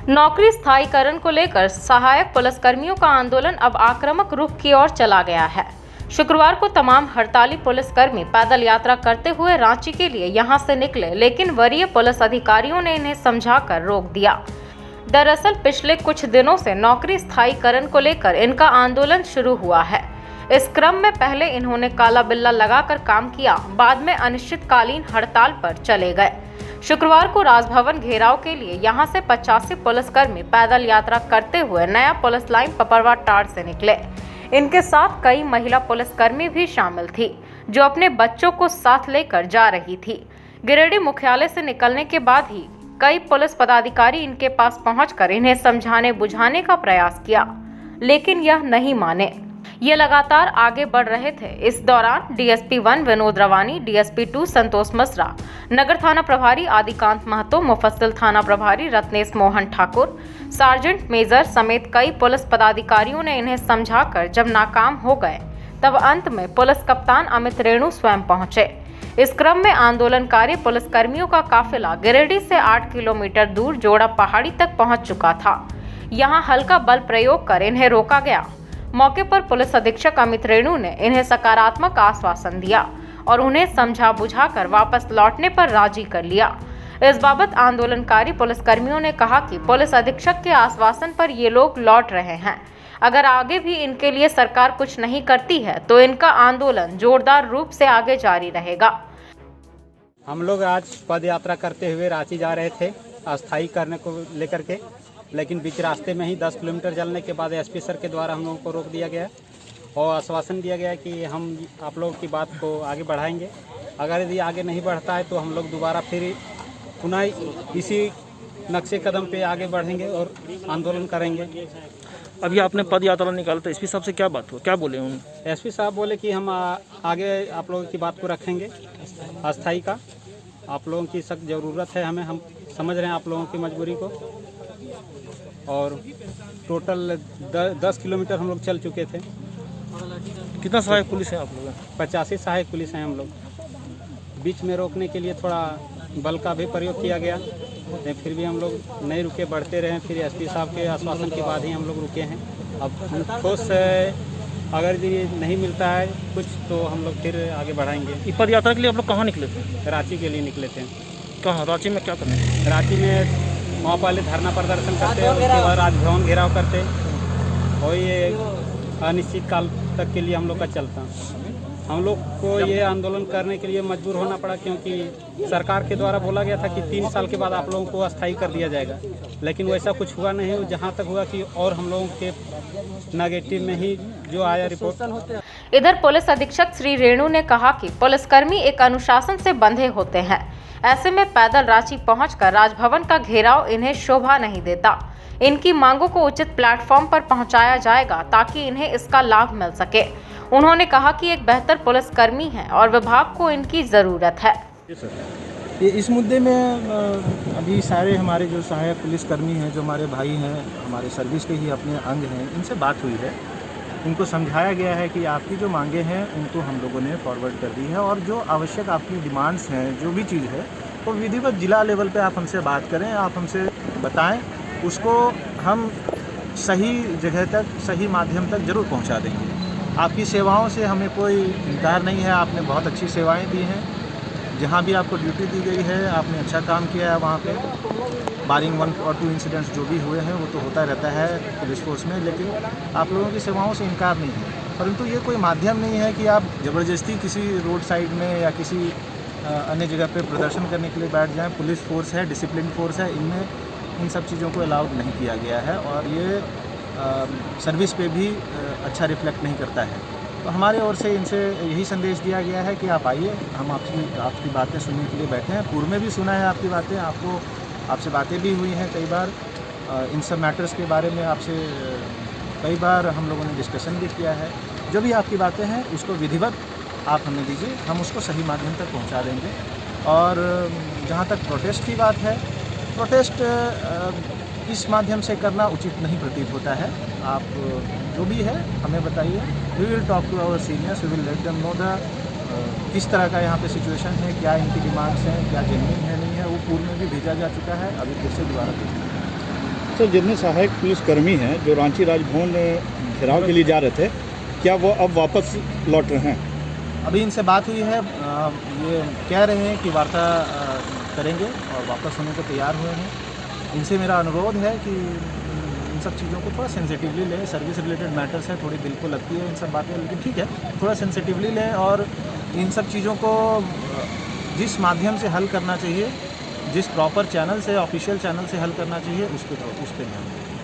नौकरी स्थायीकरण को लेकर सहायक पुलिसकर्मियों का आंदोलन अब आक्रामक रुख की ओर चला गया है। शुक्रवार को तमाम हड़ताली पुलिसकर्मी पैदल यात्रा करते हुए रांची के लिए यहां से निकले, लेकिन वरीय पुलिस अधिकारियों ने इन्हें समझाकर रोक दिया। दरअसल पिछले कुछ दिनों से नौकरी स्थायीकरण को लेकर इनका आंदोलन शुरू हुआ है। इस क्रम में पहले इन्होंने काला बिल्ला लगाकर काम किया, बाद में अनिश्चितकालीन हड़ताल पर चले गए। शुक्रवार को राजभवन घेराव के लिए यहां से 85 पुलिसकर्मी पैदल यात्रा करते हुए नया पुलिस लाइन पपरवा टाड़ से निकले। इनके साथ कई महिला पुलिसकर्मी भी शामिल थी, जो अपने बच्चों को साथ लेकर जा रही थी। गिरिडीह मुख्यालय से निकलने के बाद ही कई पुलिस पदाधिकारी इनके पास पहुंचकर इन्हें समझाने बुझाने का प्रयास किया, लेकिन यह नहीं माने। ये लगातार आगे बढ़ रहे थे। इस दौरान डीएसपी 1 विनोद रवानी, डीएसपी 2 संतोष मिश्रा, नगर थाना प्रभारी आदिकांत महतो, मुफस्सिल थाना प्रभारी रत्नेश मोहन ठाकुर, सार्जेंट मेजर समेत कई पुलिस पदाधिकारियों ने इन्हें समझाकर जब नाकाम हो गए, तब अंत में पुलिस कप्तान अमित रेणु स्वयं पहुंचे। इस क्रम में आंदोलनकारी पुलिसकर्मियों का काफिला गिरिडीह से 8 किलोमीटर दूर जोड़ा पहाड़ी तक पहुंच चुका था। यहां हल्का बल प्रयोग कर इन्हें रोका गया। मौके पर पुलिस अधीक्षक अमित रेणु ने इन्हें सकारात्मक आश्वासन दिया और उन्हें समझा बुझाकर वापस लौटने पर राजी कर लिया। इस बाबत आंदोलनकारी पुलिसकर्मियों ने कहा कि पुलिस अधीक्षक के आश्वासन पर ये लोग लौट रहे हैं। अगर आगे भी इनके लिए सरकार कुछ नहीं करती है तो इनका आंदोलन जोरदार रूप से आगे जारी रहेगा। हम लोग आज पद यात्रा करते हुए रांची जा रहे थे अस्थायी करने को लेकर के, लेकिन बीच रास्ते में ही 10 किलोमीटर चलने के बाद एसपी सर के द्वारा हम लोगों को रोक दिया गया और आश्वासन दिया गया कि हम आप लोगों की बात को आगे बढ़ाएंगे। अगर यदि आगे नहीं बढ़ता है तो हम लोग दोबारा फिर पुनः इसी नक्शे कदम पे आगे बढ़ेंगे और आंदोलन करेंगे। अभी आपने पद यात्रा निकाला था, एसपी साहब से क्या बात हुआ, क्या बोले उन्होंने? एसपी साहब बोले कि हम आगे आप लोगों की बात को रखेंगे अस्थायी का। आप लोगों की सख्त ज़रूरत है हमें, हम समझ रहे हैं आप लोगों की मजबूरी को। और टोटल 10 किलोमीटर हम लोग चल चुके थे। कितना सहायक पुलिस है आप लोग? 85 सहायक पुलिस हैं हम लोग। बीच में रोकने के लिए थोड़ा बल का भी प्रयोग किया गया, लेकिन फिर भी हम लोग नहीं रुके, बढ़ते रहे। फिर एसपी साहब के आश्वासन के बाद ही हम लोग रुके हैं। अब ठोस अगर ये नहीं मिलता है कुछ तो हम लोग फिर आगे बढ़ाएंगे। पद यात्रा के लिए आप लोग कहाँ निकले थे? रांची के लिए निकले थे। कहाँ रांची में क्या करने? रांची में वहाँ पहले धरना प्रदर्शन करते, उसके बाद राजभवन घेराव करते और ये अनिश्चित काल तक के लिए हम लोग का चलता। हम लोग को ये आंदोलन करने के लिए मजबूर होना पड़ा, क्योंकि सरकार के द्वारा बोला गया था कि 3 साल के बाद आप लोगों को अस्थायी कर दिया जाएगा, लेकिन वैसा कुछ हुआ नहीं। जहाँ तक हुआ कि और हम लोगों के नेगेटिव में ही जो आया रिपोर्ट। इधर पुलिस अधीक्षक श्री रेणु ने कहा कि पुलिसकर्मी एक अनुशासन से बंधे होते हैं, ऐसे में पैदल रांची पहुंचकर राजभवन का घेराव इन्हें शोभा नहीं देता। इनकी मांगों को उचित प्लेटफॉर्म पर पहुंचाया जाएगा ताकि इन्हें इसका लाभ मिल सके। उन्होंने कहा कि एक बेहतर पुलिसकर्मी है और विभाग को इनकी ज़रूरत है। ये इस मुद्दे में अभी सारे हमारे जो सहायक पुलिसकर्मी हैं, जो हमारे भाई हैं, हमारे सर्विस के ही अपने अंग हैं, इनसे बात हुई है। इनको समझाया गया है कि आपकी जो मांगे हैं उनको हम लोगों ने फॉरवर्ड कर दी है और जो आवश्यक आपकी डिमांड्स हैं, जो भी चीज़ है वो विधिवत जिला लेवल पे आप हमसे बात करें, आप हमसे बताएं, उसको हम सही जगह तक, सही माध्यम तक ज़रूर पहुंचा देंगे। आपकी सेवाओं से हमें कोई इनकार नहीं है, आपने बहुत अच्छी सेवाएं दी हैं। जहां भी आपको ड्यूटी दी गई है आपने अच्छा काम किया है। वहाँ पे बारिंग 1 और 2 इंसिडेंट्स जो भी हुए हैं वो तो होता रहता है पुलिस फोर्स में, लेकिन आप लोगों की सेवाओं से इनकार नहीं है। परंतु ये कोई माध्यम नहीं है कि आप ज़बरदस्ती किसी रोड साइड में या किसी अन्य जगह पे प्रदर्शन करने के लिए बैठ जाएं। पुलिस फोर्स है, डिसिप्लिन फोर्स है, इनमें इन सब चीज़ों को अलाउड नहीं किया गया है और ये सर्विस पे भी अच्छा रिफ्लेक्ट नहीं करता है। तो हमारे ओर से इनसे यही संदेश दिया गया है कि आप आइए, हम आपकी बातें सुनने के लिए बैठे हैं। पूर्व में भी सुना है आपकी बातें, आपसे बातें भी हुई हैं कई बार। इन सब मैटर्स के बारे में आपसे कई बार हम लोगों ने डिस्कशन भी किया है। जो भी आपकी बातें हैं उसको विधिवत आप हमें दीजिए, हम उसको सही माध्यम तक पहुंचा देंगे। और जहां तक प्रोटेस्ट की बात है, प्रोटेस्ट इस माध्यम से करना उचित नहीं प्रतीत होता है। आप जो भी है हमें बताइए, we will talk to our seniors, we will let them know the किस तरह का यहाँ पे सिचुएशन है, क्या इनकी डिमांड्स हैं, क्या जेन्युइन है नहीं है। वो पूर्व में भी भेजा जा चुका है, अभी फिर से दोबारा भेजना है। सर जितने सहायक पुलिसकर्मी हैं जो रांची राजभवन घेराव के लिए जा रहे थे, क्या वो अब वापस लौट रहे हैं? अभी इनसे बात हुई है, ये कह रहे हैं कि वार्ता करेंगे और वापस होने को तैयार हुए हैं। इनसे मेरा अनुरोध है कि इन सब चीज़ों को थोड़ा सेंसिटिवली लें। सर्विस रिलेटेड मैटर्स है, थोड़ी दिल को लगती है इन सब बातें, लेकिन ठीक है, थोड़ा सेंसिटिवली लें और इन सब चीज़ों को जिस माध्यम से हल करना चाहिए, जिस प्रॉपर चैनल से, ऑफिशियल चैनल से हल करना चाहिए, उस पर ध्यान दें।